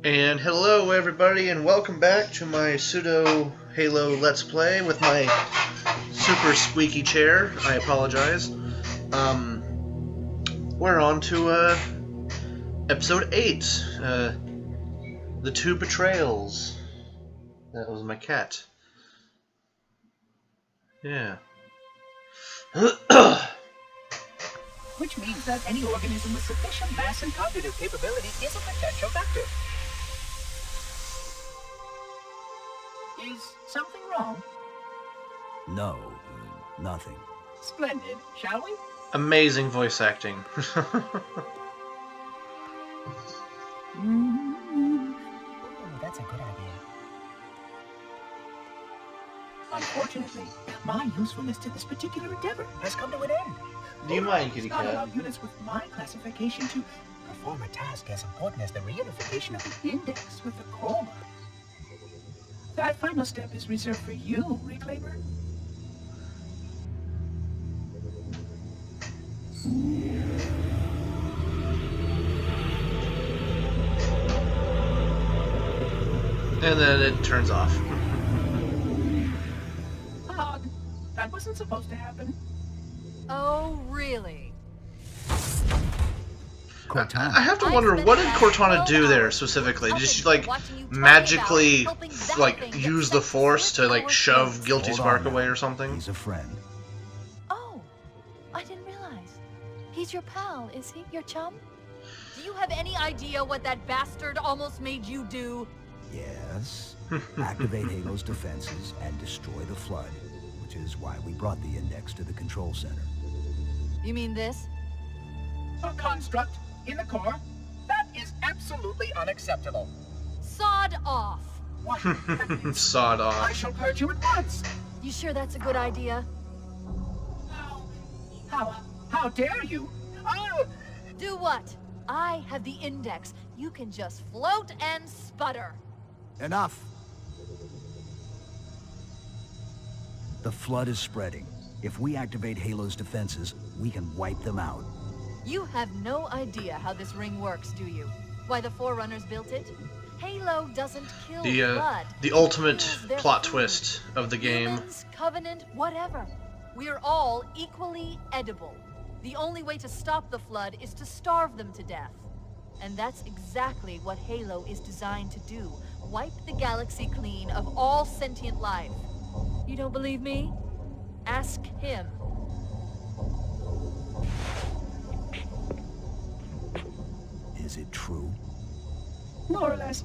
And hello everybody, and welcome back to my pseudo Halo Let's Play with my super squeaky chair. I apologize. We're on to episode 8, The Two Betrayals. That was my cat. Yeah. Which means that any organism with sufficient mass and cognitive capability is a potential vector. Is something wrong? No, nothing. Splendid, shall we? Amazing voice acting. Ooh, that's a good idea. Unfortunately, my usefulness to this particular endeavor has come to an end. Do you mind, kitty cat? Not allow units with my classification to perform a task as important as the reunification of the index with the chroma. That final step is reserved for you, Reclaimer. And then it turns off. Odd. That wasn't supposed to happen. Oh, really? Cortana. I have to wonder, what did Cortana do there specifically? Did she like magically like use the Force to like shove Guilty Spark away or something? He's a friend. Oh, I didn't realize. He's your pal, is he? Your chum? Do you have any idea what that bastard almost made you do? Yes. Activate Halo's defenses and destroy the Flood, which is why we brought the index to the control center. You mean this? A construct in the core? That is absolutely unacceptable. Sod off. What? Sawed I off. shall purge you at once. You sure that's a good idea? How dare you? Oh! Do what? I have the index. You can just float and sputter. Enough! The Flood is spreading. If we activate Halo's defenses, we can wipe them out. You have no idea how this ring works, do you? Why the Forerunners built it? Halo doesn't kill blood. The ultimate It kills their plot food. twist of the game. Humans, Covenant, whatever. We're all equally edible. The only way to stop the Flood is to starve them to death. And that's exactly what Halo is designed to do. Wipe the galaxy clean of all sentient life. You don't believe me? Ask him. Is it true? More or less.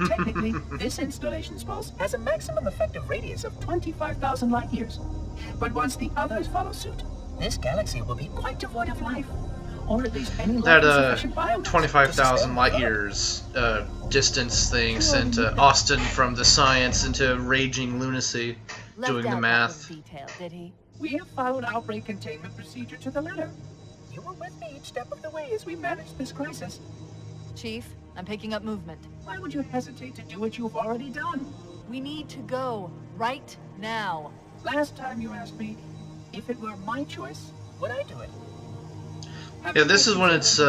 Technically, this installation's pulse has a maximum effective radius of 25,000 light years. But once the others follow suit, this galaxy will be quite devoid of life. Or at least any That sufficient biomass 25,000 to light sustain years distance thing sent Austin from the science into raging lunacy, Left doing the out that math. little detail, did he? We have followed outbreak containment procedure to the letter. You were with me each step of the way as we managed this crisis. Chief, I'm picking up movement. Why would you hesitate to do what you've already done? We need to go right now. Last time you asked me, if it were my choice, would I do it? Yeah, this is when it's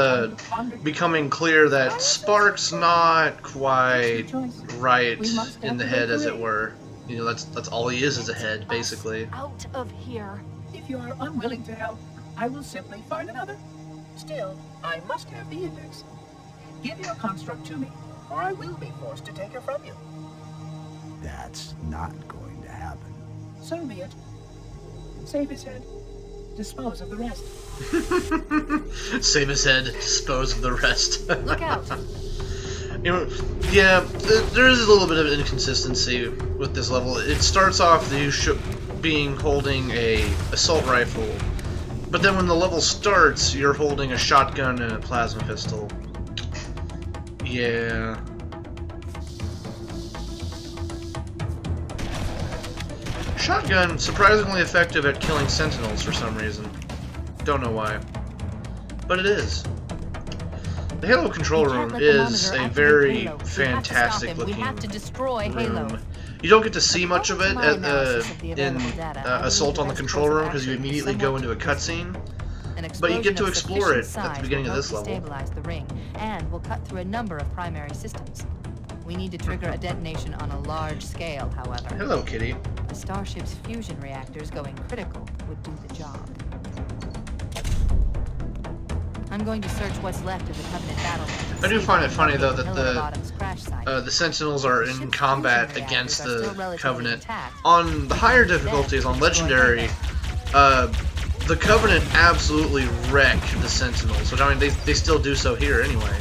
becoming clear that Spark's not quite right in the head, as it were. You know, that's all he is a head, basically. Out of here. If you are unwilling to help, I will simply find another. Still, I must have the index. Give your construct to me, or I will be forced to take her from you. That's not going to happen. So be it. Save his head. Dispose of the rest. Save his head, dispose of the rest. Look out. You know, yeah, there is a little bit of inconsistency with this level. It starts off you holding a assault rifle, but then when the level starts, you're holding a shotgun and a plasma pistol. Yeah. Shotgun, surprisingly effective at killing sentinels for some reason. Don't know why. But it is. The Halo control room is a very fantastic looking room. You don't get to see much of it in Assault on the Control Room because you immediately go into a cutscene. But you get to of explore it sufficient at the size beginning will of this help level. destabilize the ring, and will cut through a number of primary systems. We need to trigger a detonation on a large scale, however. Hello, kitty. The starship's fusion reactors going critical would do the job. I'm going to search what's left of the Covenant battle. I do find it funny though that Bottom's crash site. the Sentinels are in combat fusion against reactors are still the relatively Covenant. intact. On the higher difficulties, on Legendary, the Covenant absolutely wreck the Sentinels, which I mean they still do so here anyway.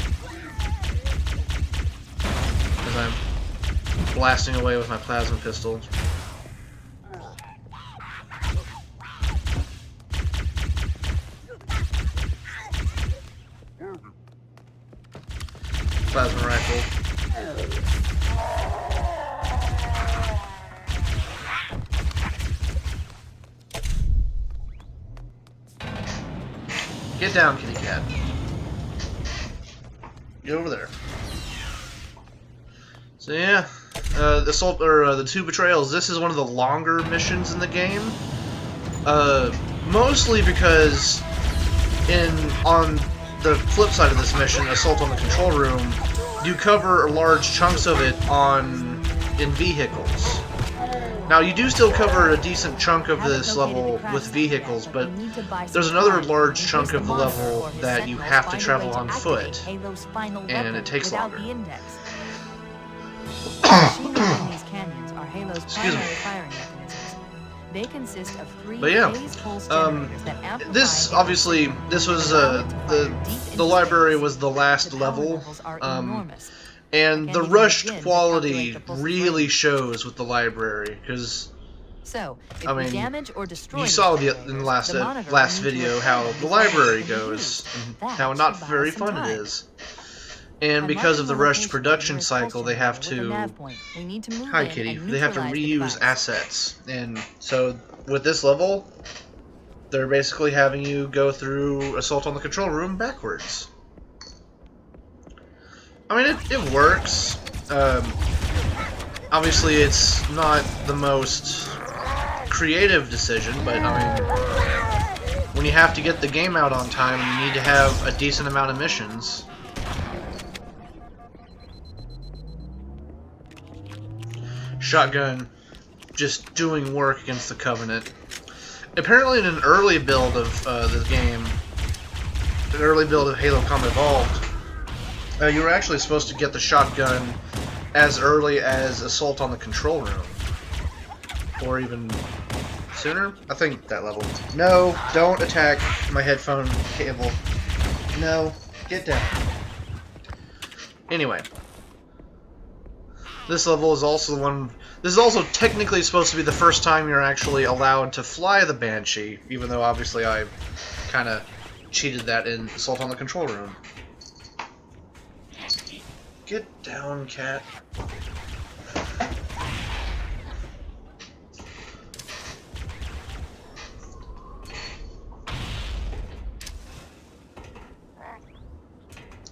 As I'm blasting away with my plasma pistol. Plasma rifle. Get down, kitty cat. Get over there. So yeah, the two betrayals. This is one of the longer missions in the game. Mostly because on the flip side of this mission, Assault on the Control Room, you cover large chunks of it in vehicles. Now, you do still cover a decent chunk of this level with vehicles, but there's another large chunk of the level that you have to travel on foot, and it takes longer. Excuse me. They consist of 3 But yeah, phase pulse generators that amplify this obviously was the library was the last level, and the rushed quality really shows with the library because so, if I mean, damage or destroy you saw in the monitor last will need to video repair how the the library design goes and that how not should buy very us some fun it time. is. And because of the rushed production cycle, they have With a to... nav point, we need to move Hi, in kitty. and They have to neutralize the reuse device. assets. And so, with this level, they're basically having you go through Assault on the Control Room backwards. I mean, it works. Obviously, it's not the most creative decision, but I mean, when you have to get the game out on time, you need to have a decent amount of missions. Shotgun just doing work against the Covenant. Apparently in an early build of this game, an early build of Halo Combat Evolved, you were actually supposed to get the shotgun as early as Assault on the Control Room. Or even sooner? I think that level. No, don't attack my headphone cable. No, get down. Anyway. This level is also the one... This is also technically supposed to be the first time you're actually allowed to fly the Banshee, even though obviously I kind of cheated that in Assault on the Control Room. Get down, cat.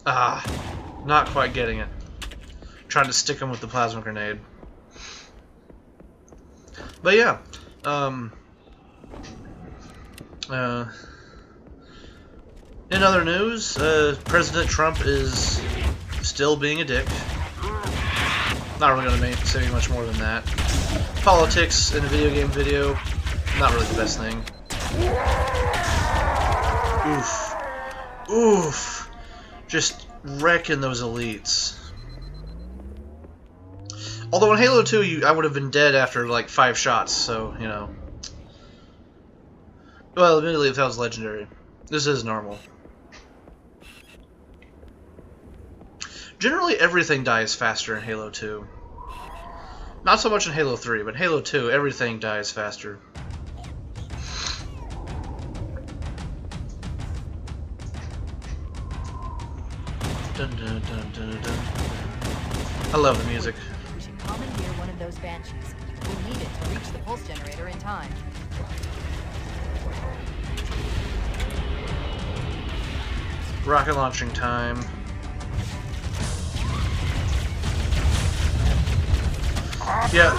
Ah, not quite getting it. Trying to stick him with the plasma grenade. But yeah, in other news, President Trump is still being a dick. Not really going to say much more than that. Politics in a video game video, not really the best thing. Oof. Oof. Just wrecking those elites. Although in Halo 2, I would have been dead after like 5 shots, so, you know. Well, admittedly, if that was legendary. This is normal. Generally, everything dies faster in Halo 2. Not so much in Halo 3, but Halo 2, everything dies faster. Dun, dun, dun, dun, dun. I love the music. We should commandeer one of those Banshees. We'll need it to reach the pulse generator in time. Rocket launching time. Yeah,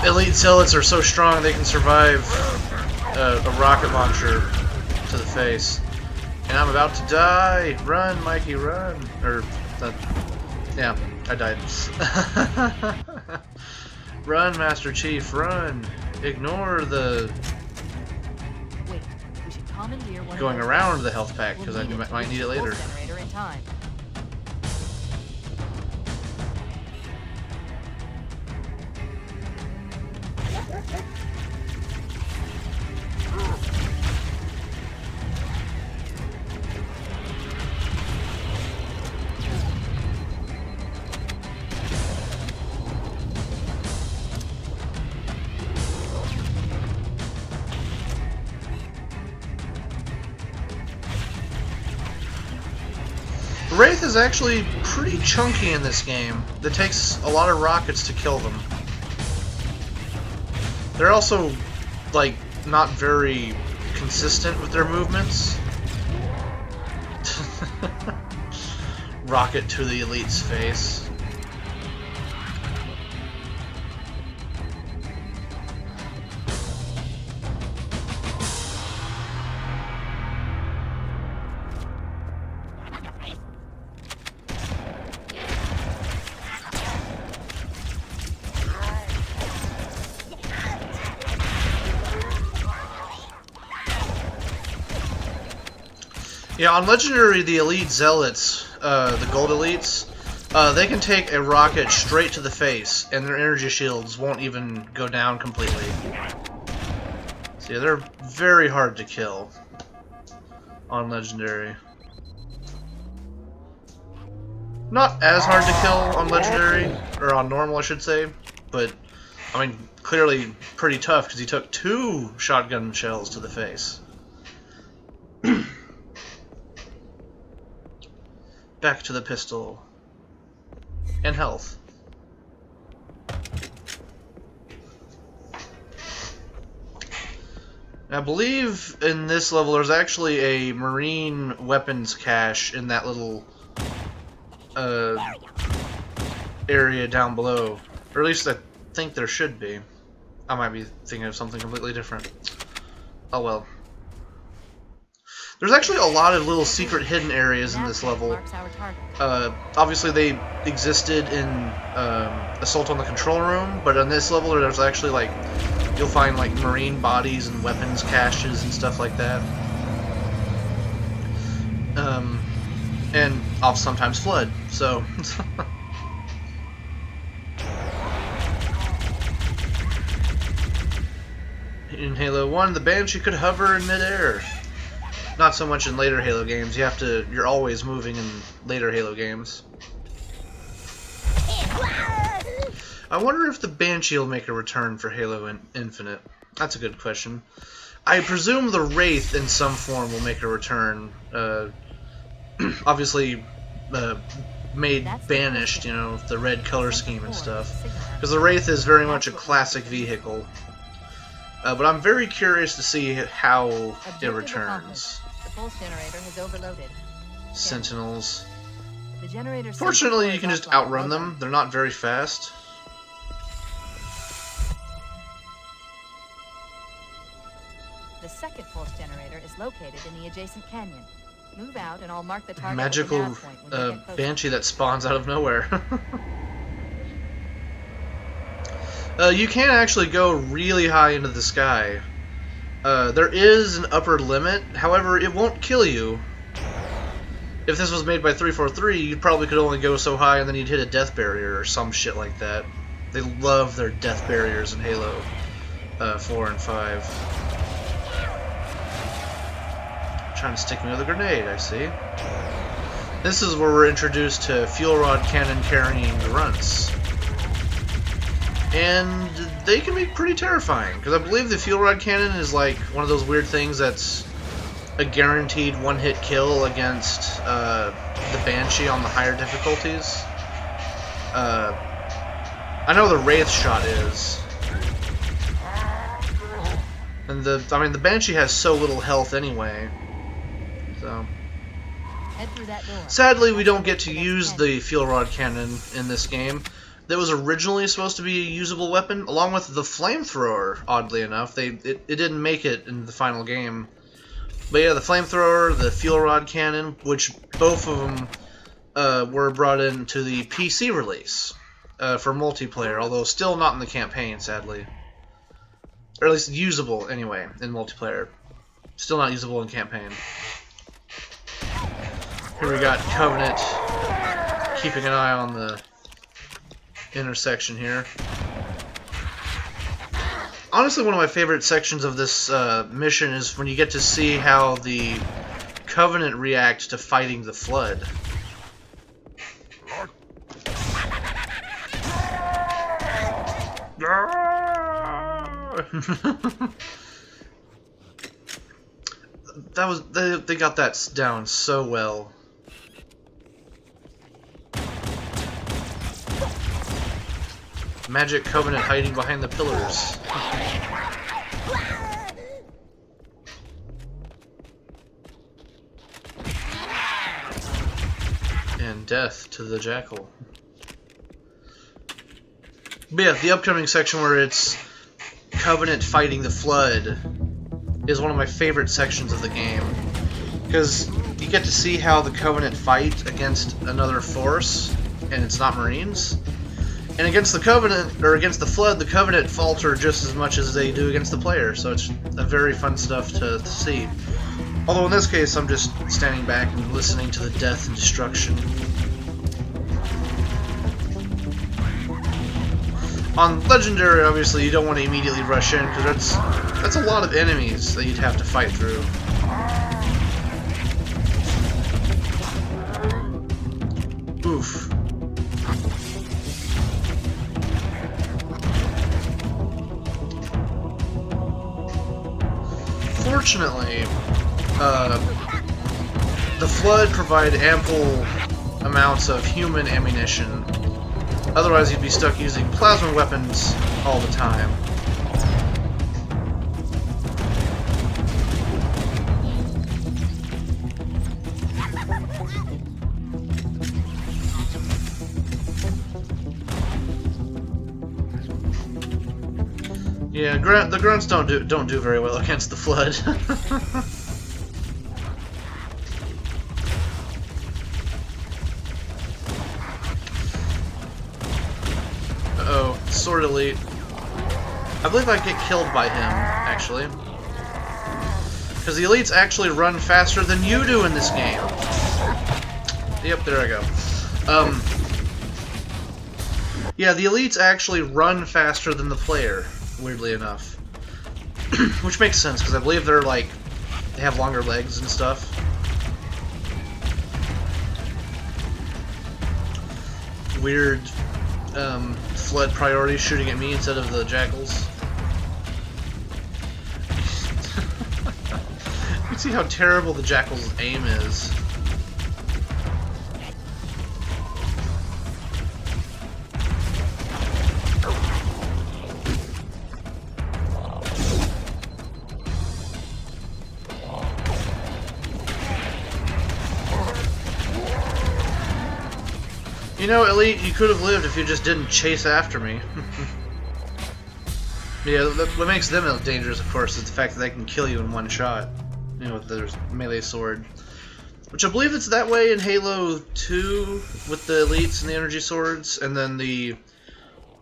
elite zealots are so strong they can survive a rocket launcher to the face. And I'm about to die! Run, Mikey, run! Yeah, I died. Run, Master Chief, run! Ignore the... Wait, we should commandeer one going of those around batteries. the health pack, because We'll I need it to might reach need it the later. pulse generator in time. The Wraith is actually pretty chunky in this game. It takes a lot of rockets to kill them. They're also, like, not very consistent with their movements. Rocket to the elite's face. Yeah, on Legendary, the Elite Zealots, the Gold Elites, they can take a rocket straight to the face, and their energy shields won't even go down completely. So yeah, they're very hard to kill on Legendary. Not as hard to kill on Legendary, or on Normal, I should say, but, I mean, clearly pretty tough, because he took 2 shotgun shells to the face. Back to the pistol. And health. I believe in this level there's actually a marine weapons cache in that little area down below. Or at least I think there should be. I might be thinking of something completely different. Oh well. There's actually a lot of little secret hidden areas in this level. Obviously they existed in Assault on the Control Room, but in this level there's actually, like, you'll find, like, marine bodies and weapons caches and stuff like that. And I'll sometimes flood, so... In Halo 1, the Banshee could hover in midair. Not so much in later Halo games. You're always moving in later Halo games. I wonder if the Banshee will make a return for Halo Infinite. That's a good question. I presume the Wraith in some form will make a return. Obviously, made banished, you know, the red color scheme and stuff. Because the Wraith is very much a classic vehicle. But I'm very curious to see how it returns. The pulse generator has overloaded. Sentinels. The generator. Fortunately, you can just outrun them. They're not very fast. The second pulse generator is located in the adjacent canyon. Move out, and I'll mark the target. Magical with the nav point when we get closer. Banshee that spawns out of nowhere. You can actually go really high into the sky. There is an upper limit, however, it won't kill you. If this was made by 343, you probably could only go so high and then you'd hit a death barrier or some shit like that. They love their death barriers in Halo 4 and 5. Trying to stick me with a grenade, I see. This is where we're introduced to fuel rod cannon carrying grunts. And they can be pretty terrifying, because I believe the fuel rod cannon is like one of those weird things that's a guaranteed one-hit kill against the Banshee on the higher difficulties. I know the Wraith shot is. And the Banshee has so little health anyway. So Head through that door. sadly, we don't get to use the fuel rod cannon in this game. That was originally supposed to be a usable weapon, along with the flamethrower, oddly enough. It didn't make it in the final game. But yeah, the flamethrower, the fuel rod cannon, which both of them were brought into the PC release for multiplayer, although still not in the campaign, sadly. Or at least usable, anyway, in multiplayer. Still not usable in campaign. Here we got Covenant keeping an eye on the intersection here. Honestly, one of my favorite sections of this mission is when you get to see how the Covenant react to fighting the Flood. They got that down so well. Magic Covenant hiding behind the pillars. And death to the Jackal. But yeah, the upcoming section where it's Covenant fighting the Flood is one of my favorite sections of the game. Because you get to see how the Covenant fight against another force, and it's not Marines. And against the Covenant, or against the Flood, the Covenant falter just as much as they do against the player, so it's a very fun stuff to see. Although in this case, I'm just standing back and listening to the death and destruction. On Legendary, obviously, you don't want to immediately rush in, because that's a lot of enemies that you'd have to fight through. Oof. Fortunately, the Flood provide ample amounts of human ammunition. Otherwise, you'd be stuck using plasma weapons all the time. Yeah, the grunts don't do very well against the Flood. Uh-oh, Sword Elite. I believe I get killed by him, actually. Because the Elites actually run faster than you do in this game. Yep, there I go. Yeah, the Elites actually run faster than the player, weirdly enough. Which makes sense, because I believe they're like, they have longer legs and stuff. Weird Flood priority shooting at me instead of the Jackals. You can see how terrible the Jackal's aim is. You know, Elite, you could have lived if you just didn't chase after me. Yeah, what makes them dangerous, of course, is the fact that they can kill you in one shot. You know, with their melee sword. Which I believe it's that way in Halo 2 with the Elites and the energy swords, and then the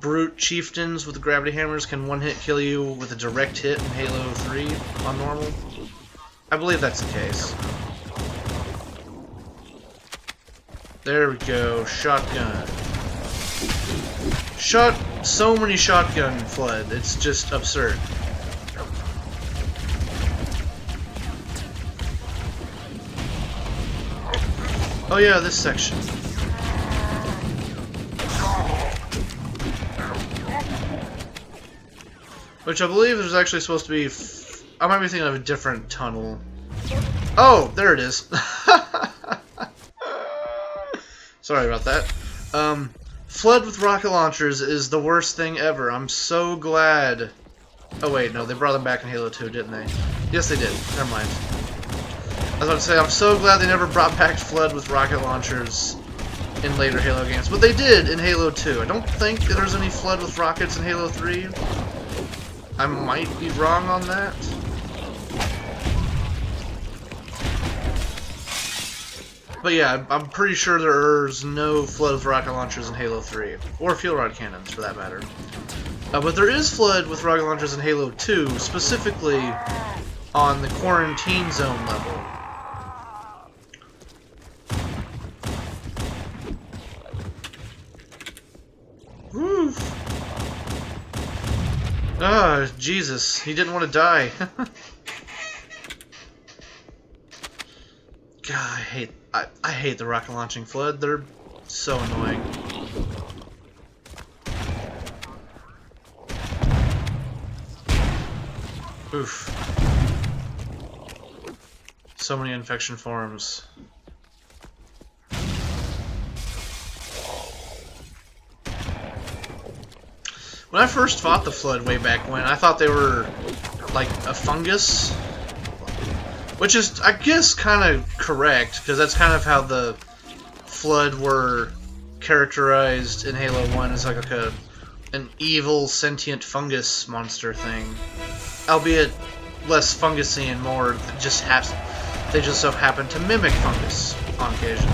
Brute Chieftains with the gravity hammers can one-hit kill you with a direct hit in Halo 3 on normal. I believe that's the case. There we go, shotgun. Shot so many shotgun Flood, it's just absurd. Oh yeah, this section. Which I believe there's actually supposed to be... I might be thinking of a different tunnel. Oh, there it is. Sorry about that. Flood with rocket launchers is the worst thing ever. I'm so glad... Oh wait, no, they brought them back in Halo 2, didn't they? Yes, they did. Never mind. I was about to say, I'm so glad they never brought back Flood with rocket launchers in later Halo games. But they did in Halo 2. I don't think there's any Flood with rockets in Halo 3. I might be wrong on that. But yeah, I'm pretty sure there's no flood with rocket launchers in Halo 3. Or fuel rod cannons, for that matter. But there is flood with rocket launchers in Halo 2, specifically on the quarantine zone level. Woo! Ah, Jesus, he didn't want to die. God, I hate the rocket launching flood. They're so annoying. Oof. So many infection forms. When I first fought the flood way back when, I thought they were like a fungus. Which is, I guess, kind of correct, because that's kind of how the flood were characterized in Halo 1 as like an evil sentient fungus monster thing. Albeit less fungusy and more they just so happen to mimic fungus on occasion.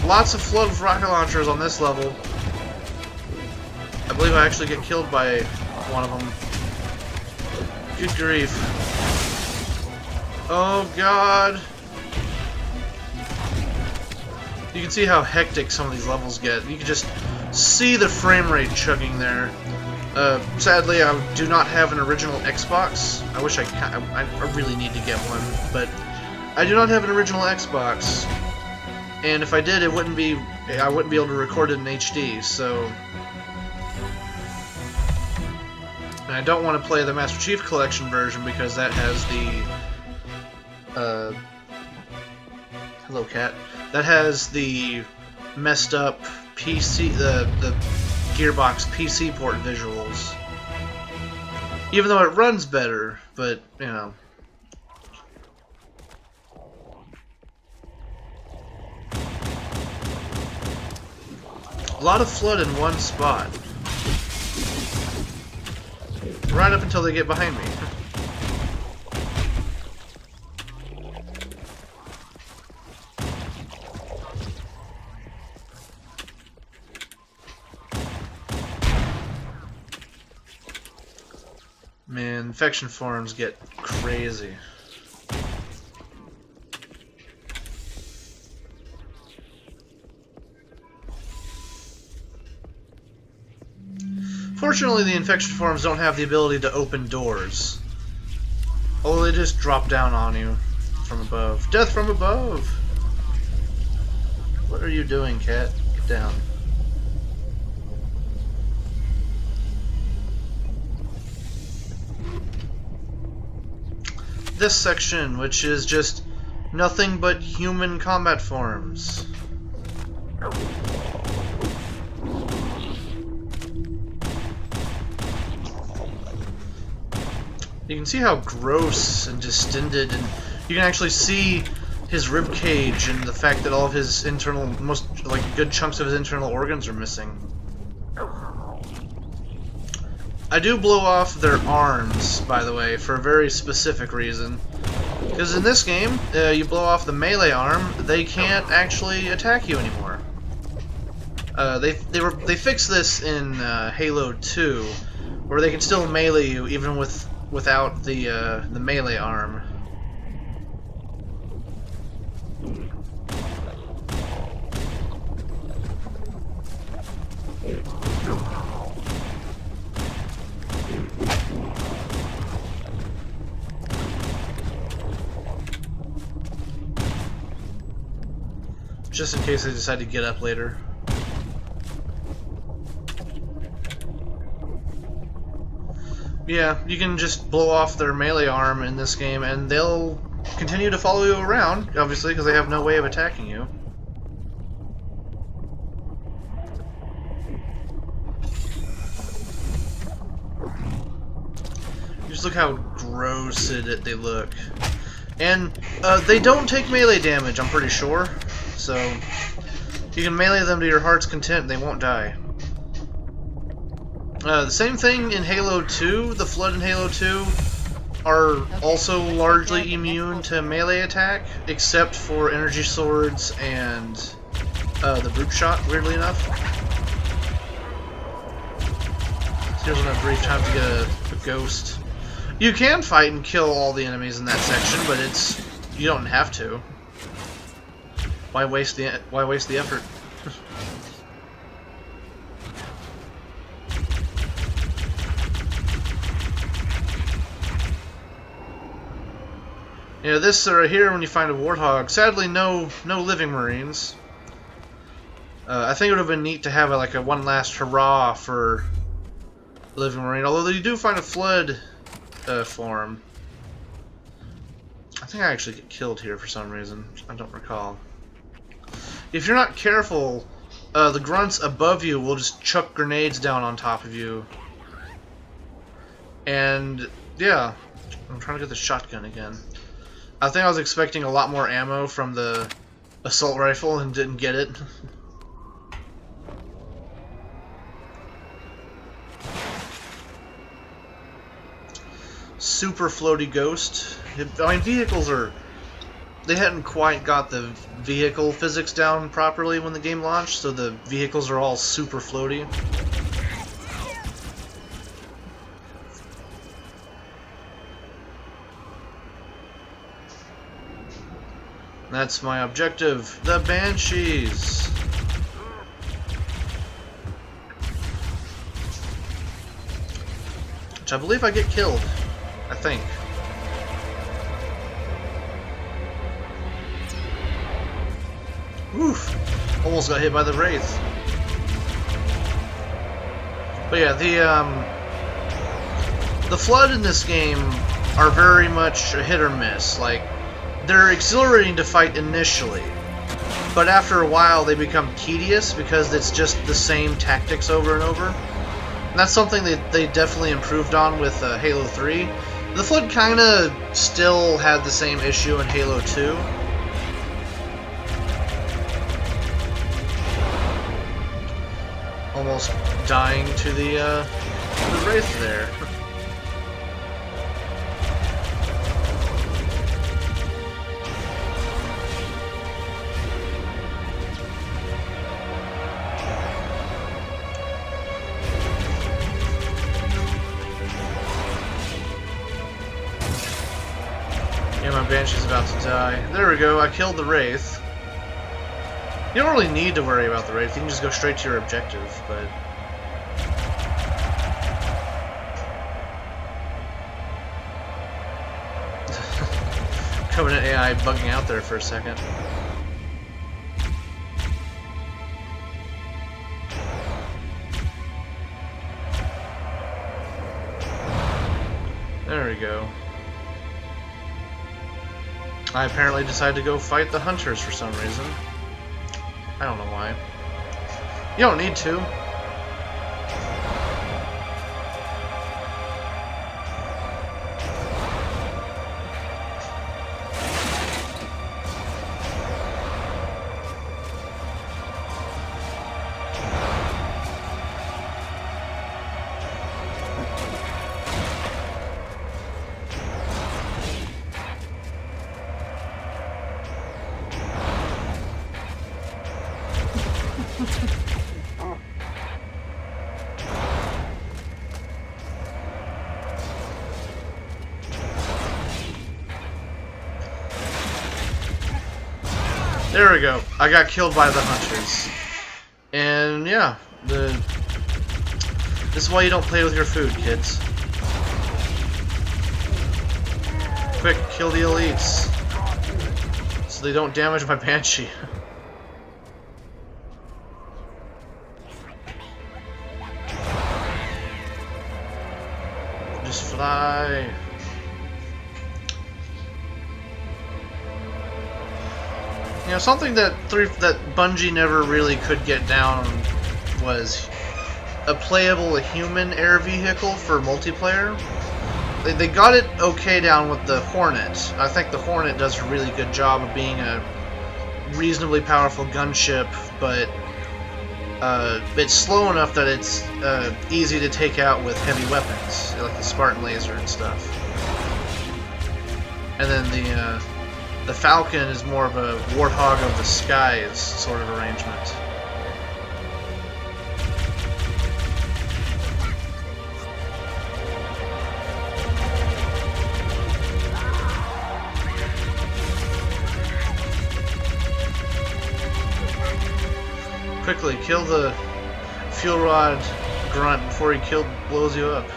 Lots of flood with rocket launchers on this level. I believe I actually get killed by one of them. Good grief. Oh god. You can see how hectic some of these levels get. You can just see the frame rate chugging there. Sadly, I do not have an original Xbox. I wish I really need to get one, but I do not have an original Xbox. And if I did, I wouldn't be able to record it in HD, so... And I don't want to play the Master Chief Collection version because that has the... hello, cat. That has the messed up PC, the Gearbox PC port visuals. Even though it runs better, but, you know. A lot of flood in one spot. Right up until they get behind me. Man, infection forms get crazy. Fortunately, the infection forms don't have the ability to open doors. Oh, they just drop down on you from above. Death from above! What are you doing, cat? Get down. This section, which is just nothing but human combat forms. You can see how gross and distended, and you can actually see his rib cage and the fact that all of his internal, good chunks of his internal organs are missing. I do blow off their arms, by the way, for a very specific reason. Because in this game, you blow off the melee arm, they can't actually attack you anymore. They fixed this in Halo 2, where they can still melee you even without the melee arm. Just in case I decide to get up later. Yeah, you can just blow off their melee arm in this game and they'll continue to follow you around, obviously, because they have no way of attacking you. Just look how gross they look. And they don't take melee damage, I'm pretty sure. So, you can melee them to your heart's content, they won't die. The same thing in Halo 2, the flood in Halo 2. are Okay, also let's largely prepare the next immune to ultimatum. melee attack, except for energy swords and the brute shot, weirdly enough. Here's a brief time to get a ghost. You can fight and kill all the enemies in that section, but you don't have to. Why waste the effort? You know, this right here, when you find a warthog, sadly no living marines. I think it would have been neat to have like a one last hurrah for living marine, although you do find a flood form. I think I actually get killed here for some reason. I don't recall. If you're not careful, the grunts above you will just chuck grenades down on top of you. And yeah, I'm trying to get the shotgun again. I think I was expecting a lot more ammo from the assault rifle and didn't get it. Super floaty ghost. I mean, vehicles are... They hadn't quite got the vehicle physics down properly when the game launched, so the vehicles are all super floaty. That's my objective. The Banshees! Which I believe I get killed. I think. Oof! Almost got hit by the Wraith. But yeah, the Flood in this game are very much a hit or miss. Like, they're exhilarating to fight initially, but after a while they become tedious because it's just the same tactics over and over. And that's something that they definitely improved on with Halo 3. The Flood kinda still had the same issue in Halo 2. Almost dying to the Wraith there. Yeah, my Banshee's about to die. There we go, I killed the Wraith. You don't really need to worry about the Wraith, you can just go straight to your objective, but... Covenant AI bugging out there for a second. There we go. I apparently decided to go fight the hunters for some reason. I don't know why. You don't need to. There we go. I got killed by the hunters. And yeah, this is why you don't play with your food, kids. Quick, kill the elites. So they don't damage my Banshee. Just fly. You know, something that Bungie never really could get down was a playable human air vehicle for multiplayer. They got it okay down with the Hornet. I think the Hornet does a really good job of being a reasonably powerful gunship, but it's slow enough that it's easy to take out with heavy weapons, like the Spartan laser and stuff. and then the Falcon is more of a Warthog of the Skies sort of arrangement. Quickly, kill the fuel rod grunt before he blows you up.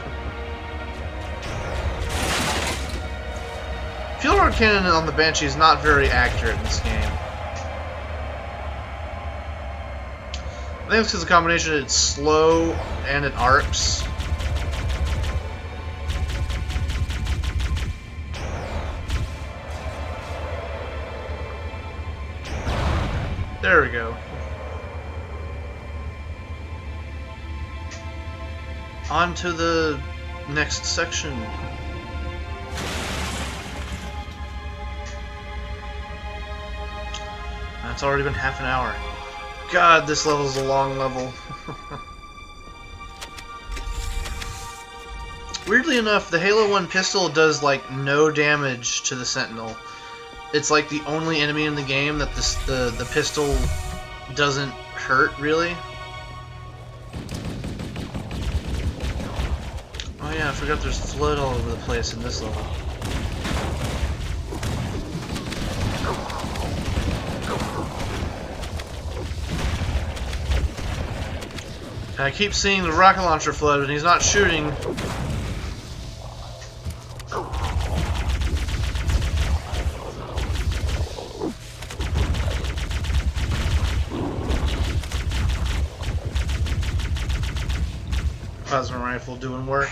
Fuel rod cannon on the Banshee is not very accurate in this game. I think it's because the combination it's slow and it arcs. There we go. On to the next section. It's already been half an hour. God, this level's a long level. Weirdly enough, the Halo 1 pistol does like no damage to the Sentinel. It's like the only enemy in the game that the pistol doesn't hurt, really. Oh yeah, I forgot there's flood all over the place in this level. And I keep seeing the rocket launcher flood, but he's not shooting. Plasma rifle doing work.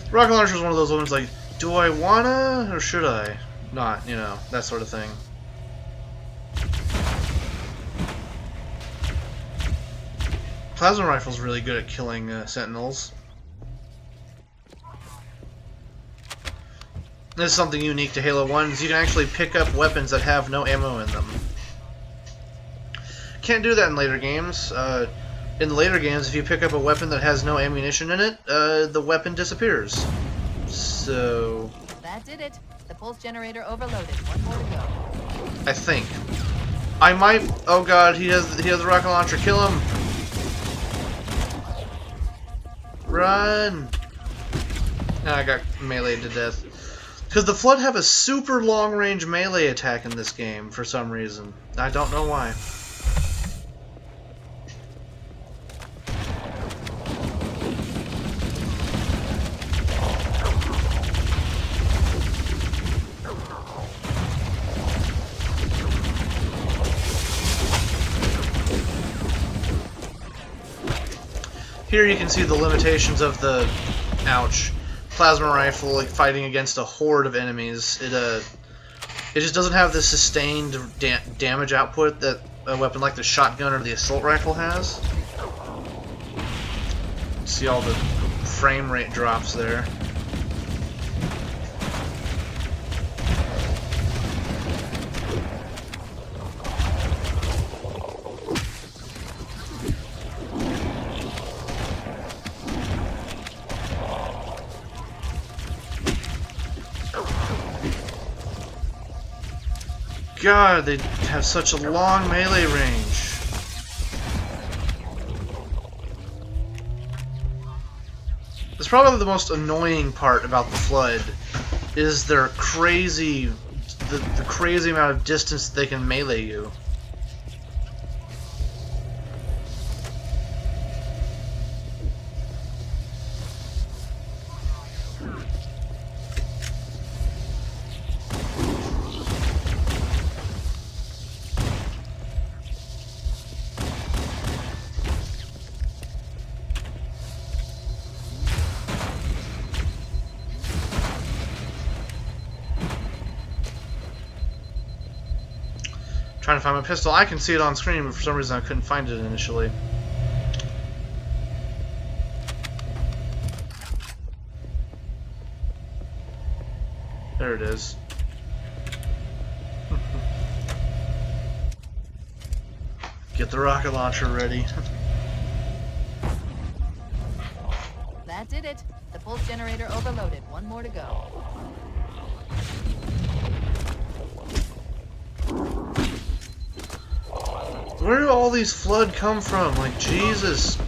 The rocket launcher is one of those ones like, do I wanna or should I not? You know, that sort of thing. Plasma rifle's really good at killing sentinels. This is something unique to Halo 1, is you can actually pick up weapons that have no ammo in them. Can't do that in later games. In the later games, if you pick up a weapon that has no ammunition in it, the weapon disappears. So... That did it. The pulse generator overloaded. One more to go. I think. I might... Oh god, he has the rocket launcher. Kill him! Run! And I got meleeed to death. Because the Flood have a super long-range melee attack in this game, for some reason. I don't know why. Here you can see the limitations of the, ouch, plasma rifle, like fighting against a horde of enemies. It just doesn't have the sustained damage output that a weapon like the shotgun or the assault rifle has. See all the frame rate drops there. God, they have such a long melee range. That's probably the most annoying part about the Flood, is their crazy, the crazy amount of distance they can melee you. Trying to find my pistol. I can see it on screen, but for some reason I couldn't find it initially. There it is. Get the rocket launcher ready. That did it. The pulse generator overloaded. One more to go. Where do all these flood come from? Like, Jesus.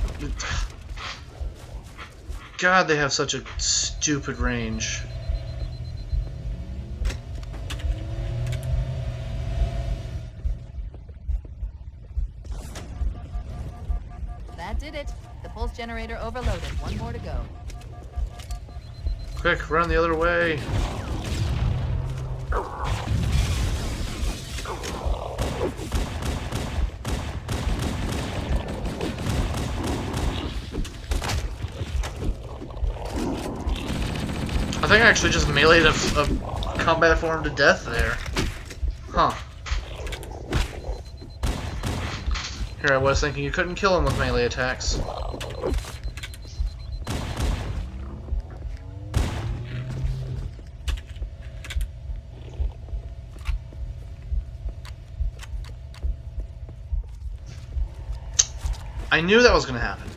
God, they have such a stupid range. That did it. The pulse generator overloaded. One more to go. Quick, run the other way. I think I actually just meleeed a combat form to death there. Huh. Here I was thinking you couldn't kill him with melee attacks. I knew that was going to happen.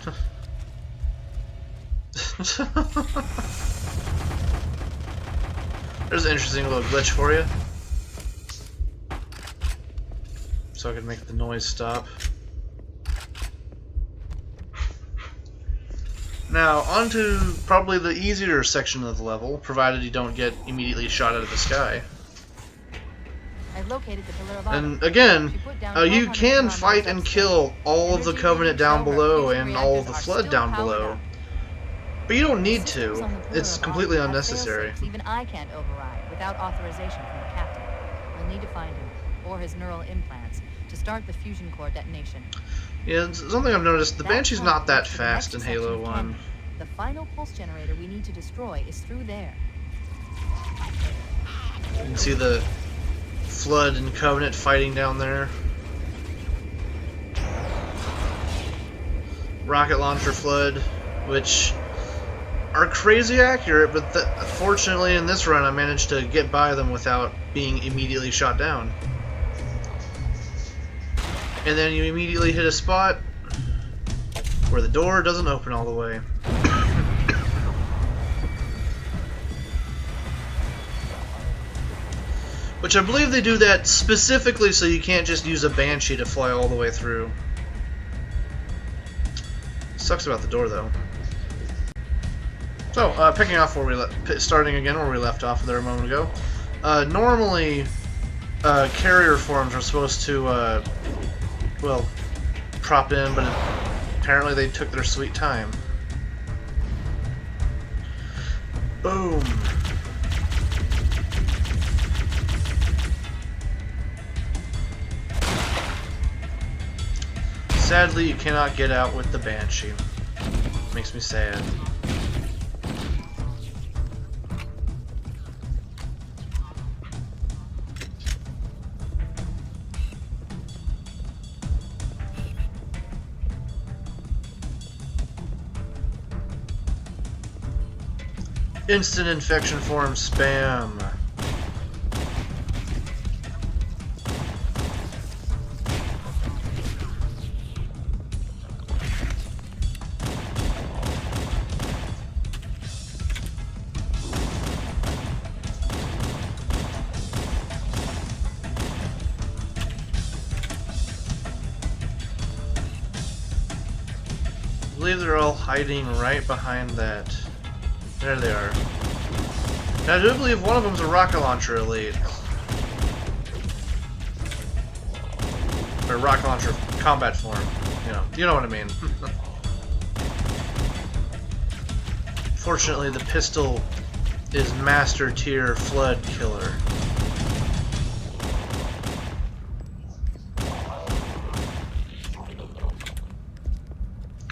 There's an interesting little glitch for you. So I can make the noise stop. Now, onto probably the easier section of the level, provided you don't get immediately shot out of the sky. I've located the pillar of And again, you can 1200 fight and kill all of the Covenant down below and all of the Flood down below. But you don't need to. It's completely unnecessary. Even I can't override without authorization from the captain. We'll need to find him, or his neural implants, to start the fusion core detonation. Yeah, something I've noticed, the Banshee's not that fast in Halo 1. The final pulse generator we need to destroy is through there. You can see the Flood and Covenant fighting down there. Rocket launcher Flood, which are crazy accurate, but fortunately in this run I managed to get by them without being immediately shot down. And then you immediately hit a spot where the door doesn't open all the way. Which I believe they do that specifically so you can't just use a Banshee to fly all the way through. Sucks about the door though. So, picking off where starting again where we left off there a moment ago. Normally, carrier forms are supposed to, well, prop in, but apparently they took their sweet time. Boom. Sadly, you cannot get out with the Banshee. Makes me sad. Instant infection form spam. I believe they're all hiding right behind that. There they are. Now, I do believe one of them's a rocket launcher elite. Or rocket launcher combat form. You know what I mean. Fortunately, the pistol is master tier Flood killer.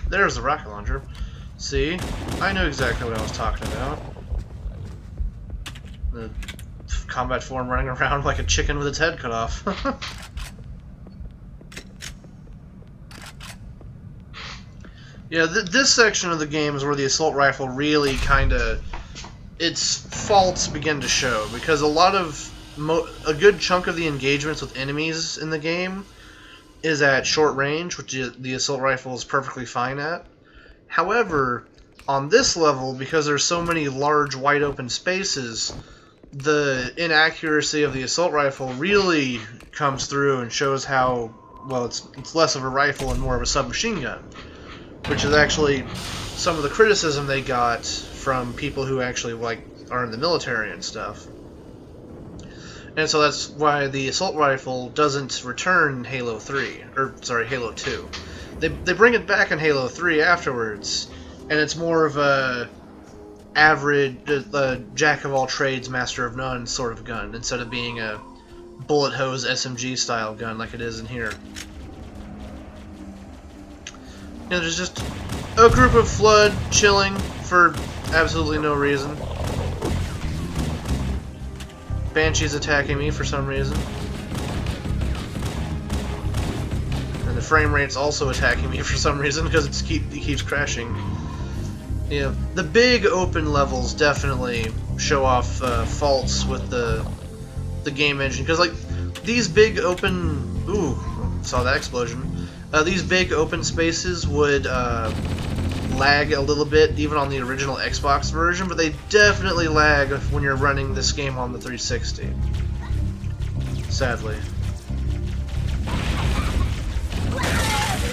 There's the rocket launcher. See? I knew exactly what I was talking about. The combat form running around like a chicken with its head cut off. Yeah, this section of the game is where the assault rifle really its faults begin to show, because a good chunk of the engagements with enemies in the game is at short range, which the assault rifle is perfectly fine at. However, On this level, because there's so many large, wide open spaces, the inaccuracy of the assault rifle really comes through and shows how, well, it's less of a rifle and more of a submachine gun, which is actually some of the criticism they got from people who actually are in the military and stuff. And so that's why the assault rifle doesn't return in Halo 3, or sorry, Halo 2. They bring it back in Halo 3 afterwards, and it's more of a average jack of all trades, master of none sort of gun, instead of being a bullet hose SMG style gun like it is in here. You know, there's just a group of Flood chilling for absolutely no reason. Banshee's attacking me for some reason. And the frame rate's also attacking me for some reason because it keeps crashing. Yeah, the big open levels definitely show off faults with the game engine, because like these big open, ooh, saw that explosion. These big open spaces would lag a little bit even on the original Xbox version, but they definitely lag when you're running this game on the 360. Sadly.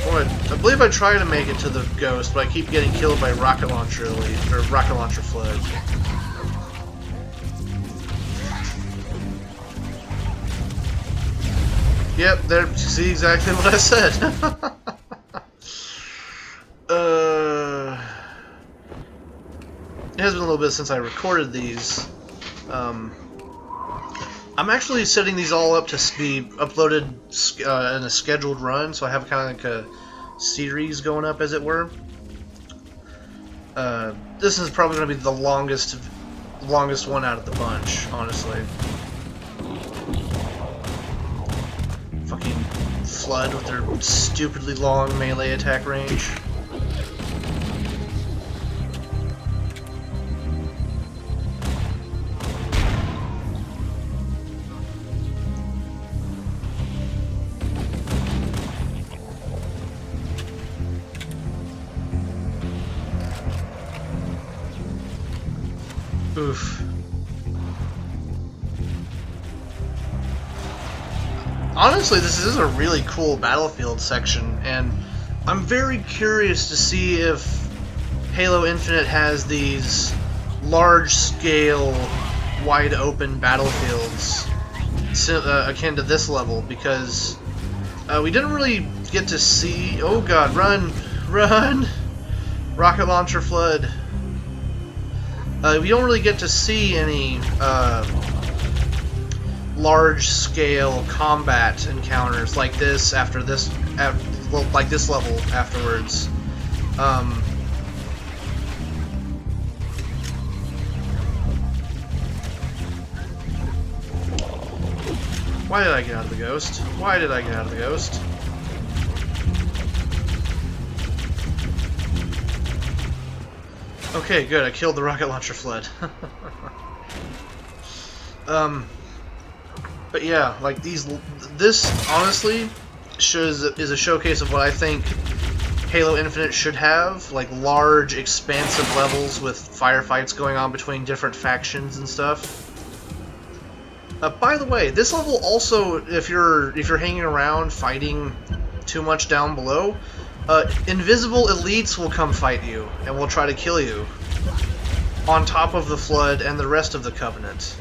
Boy, I believe I tried to make it to the Ghost, but I keep getting killed by Rocket Launcher Elite, or Rocket Launcher Flood. Yep, there. See exactly what I said. It has been a little bit since I recorded these. I'm actually setting these all up to be uploaded in a scheduled run, so I have kind of like a series going up, as it were. This is probably going to be the longest one out of the bunch, honestly. Fucking Flood with their stupidly long melee attack range. Oof. Honestly, this is a really cool battlefield section, and I'm very curious to see if Halo Infinite has these large-scale, wide-open battlefields akin to this level, because we didn't really get to see... Oh god, run! Run! Rocket Launcher Flood. We don't really get to see any large-scale combat encounters like this after this, like this level afterwards. Why did I get out of the Ghost? Why did I get out of the Ghost? Okay, good. I killed the Rocket Launcher Flood. But yeah, like this honestly is a showcase of what I think Halo Infinite should have, like large, expansive levels with firefights going on between different factions and stuff. By the way, this level also, if you're hanging around fighting too much down below, invisible elites will come fight you and will try to kill you, on top of the Flood and the rest of the Covenant.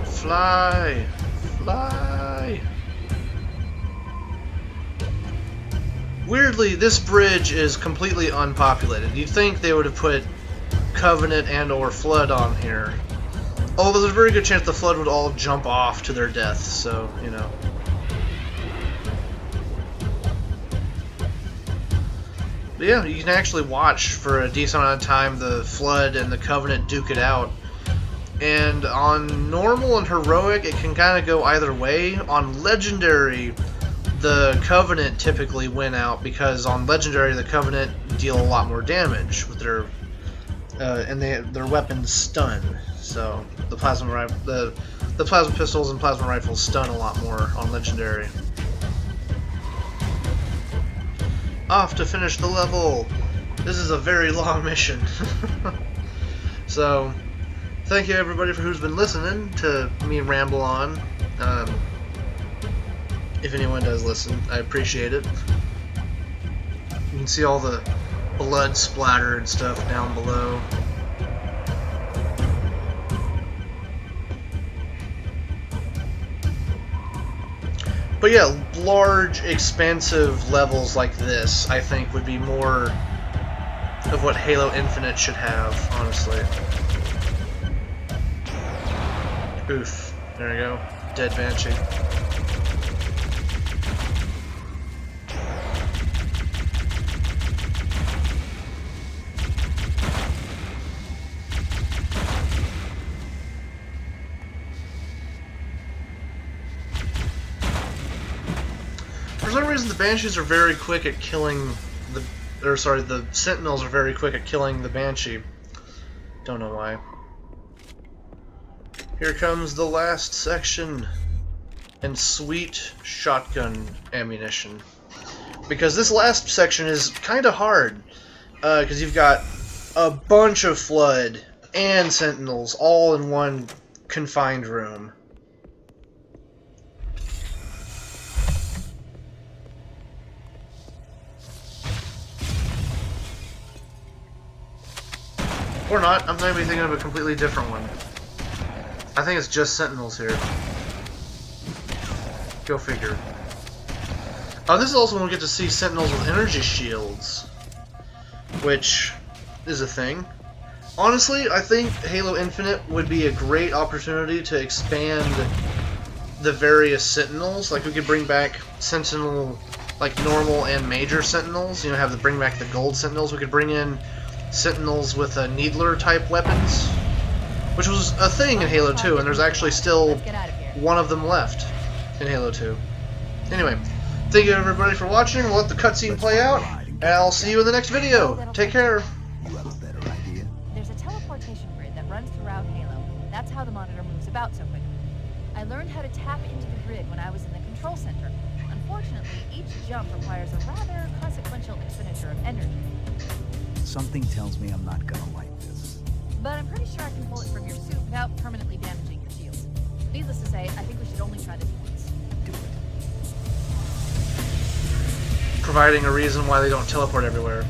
Fly! Fly! Weirdly, this bridge is completely unpopulated. You'd think they would have put Covenant and or Flood on here. Although there's a very good chance the Flood would all jump off to their deaths, so, you know. But yeah, you can actually watch for a decent amount of time the Flood and the Covenant duke it out. And on normal and heroic, it can kind of go either way. On legendary, the Covenant typically win out, because on legendary, the Covenant deal a lot more damage with their their weapons stun. So the plasma the plasma pistols and plasma rifles stun a lot more on legendary. off to finish the level. This is a very long mission. So, thank you everybody for who's been listening to me ramble on. If anyone does listen, I appreciate it. You can see all the blood splatter and stuff down below. But yeah, large, expansive levels like this, I think, would be more of what Halo Infinite should have, honestly. Oof. There we go. Dead Banshee. For some reason, the Banshees are very quick at killing the... Or, sorry, the Sentinels are very quick at killing the Banshee. Don't know why. Here comes the last section. And sweet shotgun ammunition. Because this last section is kind of hard. Because you've got a bunch of Flood and Sentinels all in one confined room. Or not, I'm maybe thinking of a completely different one. I think it's just Sentinels here. Go figure. Oh, this is also when we get to see Sentinels with energy shields. Which is a thing. Honestly, I think Halo Infinite would be a great opportunity to expand the various Sentinels. Like, we could bring back Sentinel, like, normal and major Sentinels. You know, bring back the gold Sentinels. We could bring in Sentinels with Needler-type weapons, which was a thing in Halo 2, and there's actually still one of them left in Halo 2. Anyway, thank you everybody for watching. We'll let the cutscene play out, and I'll see you in the next video. Take care. You have a better idea? There's a teleportation grid that runs throughout Halo. That's how the monitor moves about so quickly. I learned how to tap into the grid when I was in the control center. Unfortunately, each jump requires a rather consequential expenditure of energy. Something tells me I'm not gonna like this. But I'm pretty sure I can pull it from your suit without permanently damaging your shields. Needless to say, I think we should only try this once. Do it. Providing a reason why they don't teleport everywhere.